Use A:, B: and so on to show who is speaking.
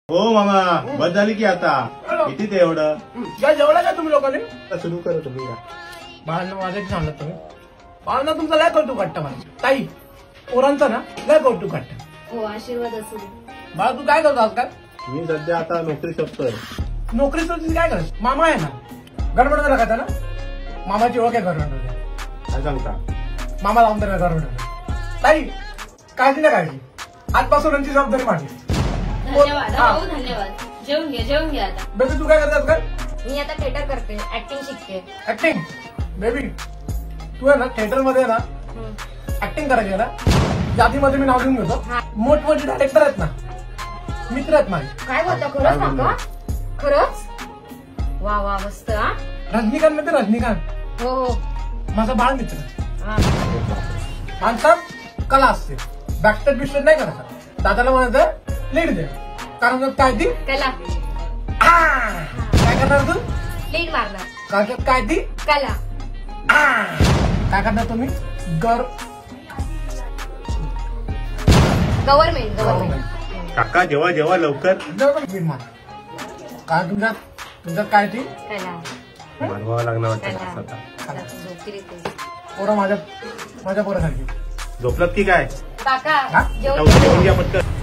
A: हो मामा बस झाली की आता किती ते एवढं
B: काय जेवढा का तुम्ही लोकांनी
A: सुरू करा तुम्ही
B: बाळांना माझ्याशी सांगत तुम्ही बाळांना तुमचा लय कौतुक वाटतं मला ताई पोरांचं ना लय कौतुक वाटतं.
C: हो आशीर्वाद असू दे.
B: बाळा तू काय करतो आजकाल?
A: मी सध्या आता नोकरी शोधतोय.
B: नोकरी सोडून काय करायचं? मामा आहे ना गडबड झाला का ना मामाची ओळख आहे गव्हर्नमेंट
A: काय सांगता
B: मामा लावून देणार गव्हर्नमेंट. ताई काळजी ना काळजी आजपासून यांची जबाबदारी माझी.
C: धन्यवाद
B: हा.
C: हो धन्यवाद. जेवून घे आता.
B: बेबी तू काय करतात का?
C: मी आता थिएटर करते, ऍक्टिंग शिकते.
B: ऍक्टिंग बेबी तू आहे ना थिएटर मध्ये ना ऍक्टिंग करायची आहे ना यादीमध्ये मी नाव देऊन घेतो.
C: हा.
B: मोठमोठे डायरेक्टर आहेत ना मित्र आहेत माझे.
C: काय बोलता खरंच काका? खरंच वा वा मस्त. हा
B: रजनीकांत मध्ये रजनीकांत
C: हो हो
B: माझा बाळ मित्र.
C: हा.
B: माणसात कला असते बॅकस्टेज बिस्टेज नाही करायचं. दादाला म्हणायचं लीड दे कारण काय ती
C: कला
B: काय करणार तू
C: लीड मारणार.
B: कारण काय ती
C: कला
B: काय करणार तुम्ही
C: गव्हर्नमेंट.
A: काका जेव्हा जेव्हा लवकर
B: काय तुमच्यात काय ती
C: कला
A: बनवावं लागणार वाटतं
C: कला.
A: आता.
C: कला. झोपली ते.
B: पोरं माझ्या पोरासारखी.
A: झोपलात की काय
C: काका
B: हा?
C: जेवण
A: जेवण घ्या पटकन.